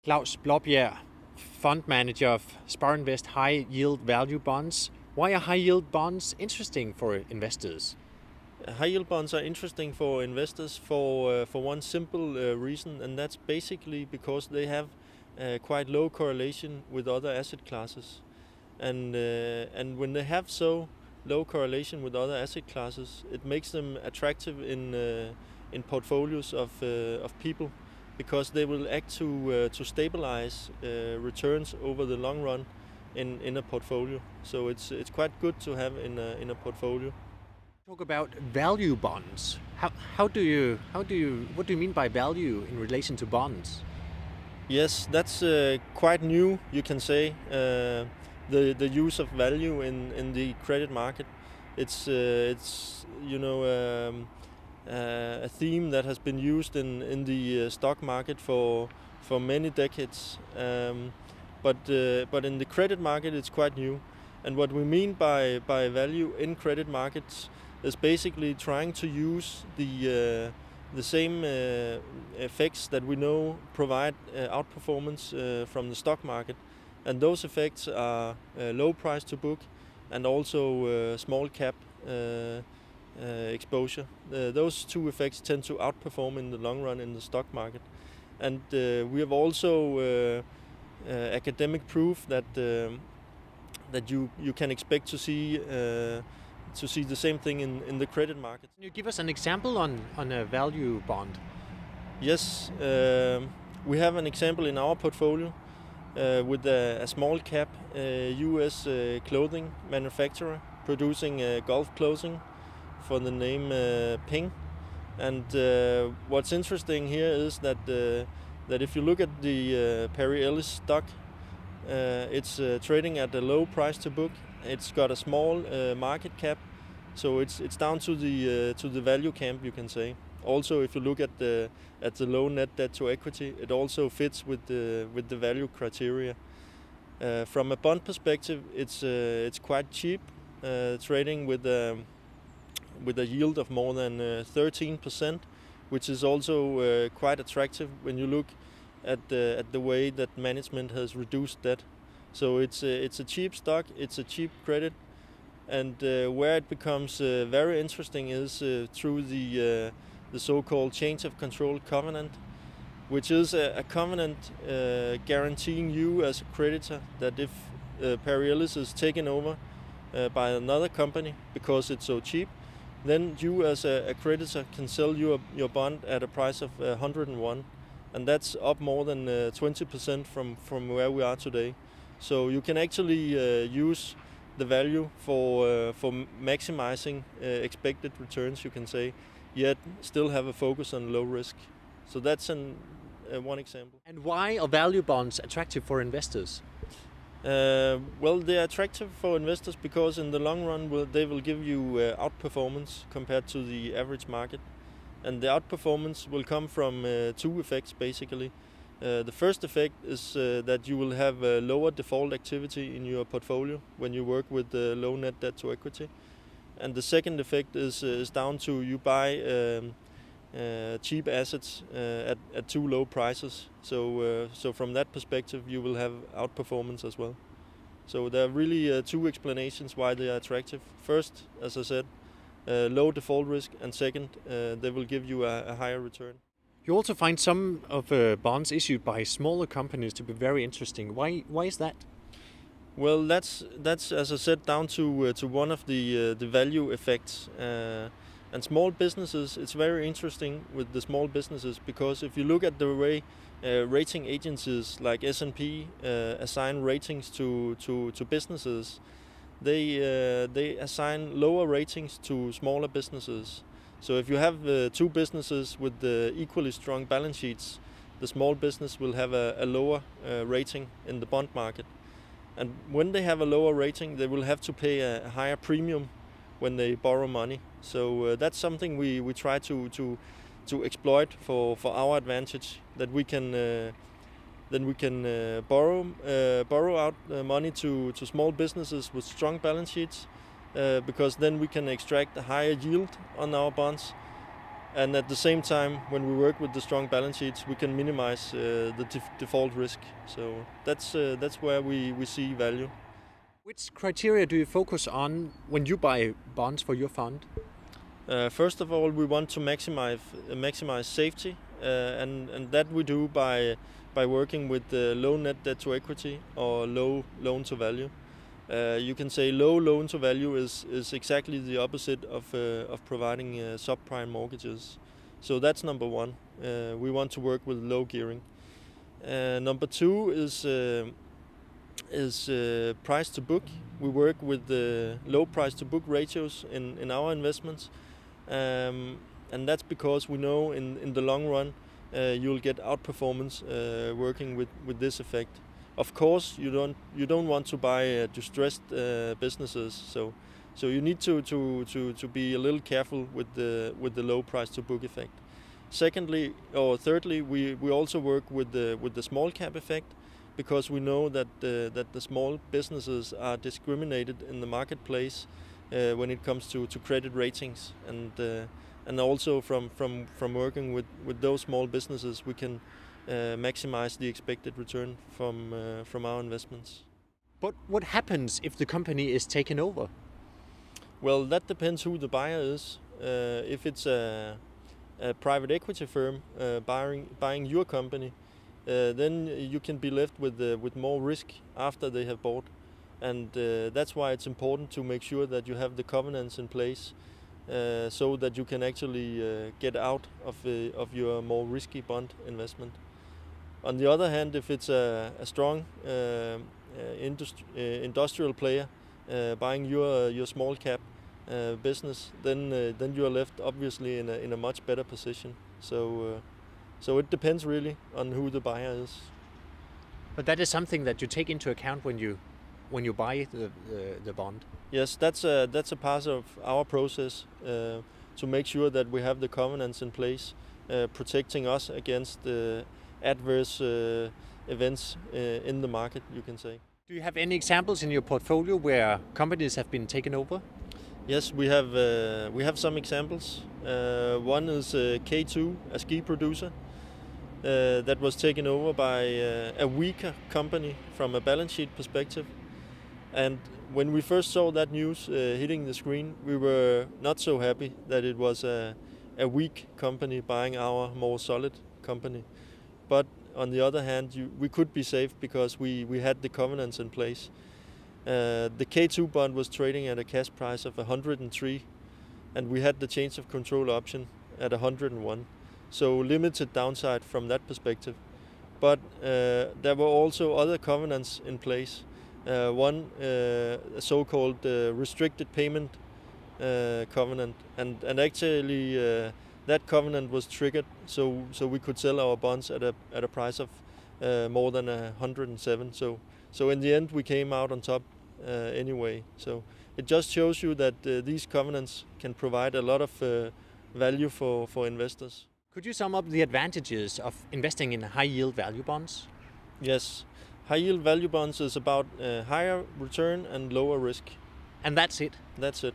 Klaus Blaabjerg, fund manager of Sparinvest high yield value bonds. Why are high yield bonds interesting for investors? High yield bonds are interesting for investors for one simple reason, and that's basically because they have quite low correlation with other asset classes. And when they have so low correlation with other asset classes, it makes them attractive in portfolios of people, because they will act to stabilize returns over the long run in a portfolio. So it's quite good to have in a portfolio. Talk about value bonds. What do you mean by value in relation to bonds? Yes, that's quite new, you can say. The use of value in the credit market. It's a theme that has been used in the stock market for many decades. But in the credit market, it's quite new. And what we mean by value in credit markets is basically trying to use the same effects that we know provide outperformance from the stock market. And those effects are low price to book and also small cap exposure. Those two effects tend to outperform in the long run in the stock market. And we have also academic proof that you can expect to see the same thing in the credit market. Can you give us an example on a value bond? Yes, we have an example in our portfolio with a small cap US clothing manufacturer producing golf clothing for the name Ping. And what's interesting here is that if you look at the Perry Ellis stock, it's trading at a low price to book. It's got a small market cap, so it's down to the value camp, you can say. Also, if you look at the low net debt to equity, it also fits with the value criteria. From a bond perspective, it's quite cheap, trading with a yield of more than 13%, which is also quite attractive when you look at the way that management has reduced debt. So it's a cheap stock, it's a cheap credit, and where it becomes very interesting is through the so-called change of control covenant, which is a covenant guaranteeing you as a creditor that if Perry Ellis is taken over by another company because it's so cheap, then you as a creditor can sell your bond at a price of 101, and that's up more than 20% from where we are today. So you can actually use the value for maximizing expected returns, you can say, yet still have a focus on low risk. So that's one example. And why are value bonds attractive for investors? Well, they're attractive for investors because in the long run they will give you outperformance compared to the average market. And the outperformance will come from two effects, basically. The first effect is that you will have lower default activity in your portfolio when you work with low net debt to equity. And the second effect is down to you buy cheap assets at too low prices. So from that perspective, you will have outperformance as well. So there are really two explanations why they are attractive. First, as I said, low default risk, and second, they will give you a higher return. You also find some of bonds issued by smaller companies to be very interesting. Why is that? Well, that's as I said, down to one of the value effects. And small businesses, it's very interesting with the small businesses, because if you look at the way rating agencies like S&P assign ratings to businesses, they assign lower ratings to smaller businesses. So if you have two businesses with equally strong balance sheets, the small business will have a lower rating in the bond market. And when they have a lower rating, they will have to pay a higher premium when they borrow money. So that's something we try to exploit for our advantage, that we can borrow out money to small businesses with strong balance sheets, because then we can extract a higher yield on our bonds. And at the same time, when we work with the strong balance sheets, we can minimize the default risk. So that's where we see value. Which criteria do you focus on when you buy bonds for your fund? First of all, we want to maximize safety, and that we do by working with low net debt to equity or low loan to value. You can say low loan to value is exactly the opposite of providing subprime mortgages. So that's number one. We want to work with low gearing. Number two is price to book. We work with low price to book ratios in our investments, and that's because we know in the long run you'll get outperformance working with this effect. Of course, you don't want to buy distressed businesses, so you need to be a little careful with the low price to book effect. Thirdly, we also work with the small cap effect, because we know that the small businesses are discriminated in the marketplace when it comes to credit ratings, and also from working with those small businesses, we can maximize the expected return from our investments. But what happens if the company is taken over? Well, that depends who the buyer is. If it's a private equity firm buying your company, then you can be left with more risk after they have bought, and that's why it's important to make sure that you have the covenants in place, so that you can actually get out of your more risky bond investment. On the other hand, if it's a strong industrial player buying your small cap business, then you are left obviously in a much better position. So it depends really on who the buyer is. But that is something that you take into account when you buy the bond. Yes, that's a part of our process to make sure that we have the covenants in place, protecting us against adverse events in the market, you can say. Do you have any examples in your portfolio where companies have been taken over? Yes, we have some examples. One is K2, a ski producer, that was taken over by a weaker company from a balance sheet perspective. And when we first saw that news hitting the screen, we were not so happy that it was a weak company buying our more solid company. But on the other hand, we could be safe because we had the covenants in place. The K2 bond was trading at a cash price of 103, and we had the change of control option at 101. So limited downside from that perspective. But there were also other covenants in place. One so-called restricted payment covenant, and actually that covenant was triggered, so we could sell our bonds at a price of more than 107. So in the end, we came out on top anyway. So it just shows you that these covenants can provide a lot of value for investors. Could you sum up the advantages of investing in high-yield value bonds? Yes, high-yield value bonds is about higher return and lower risk. And that's it? That's it.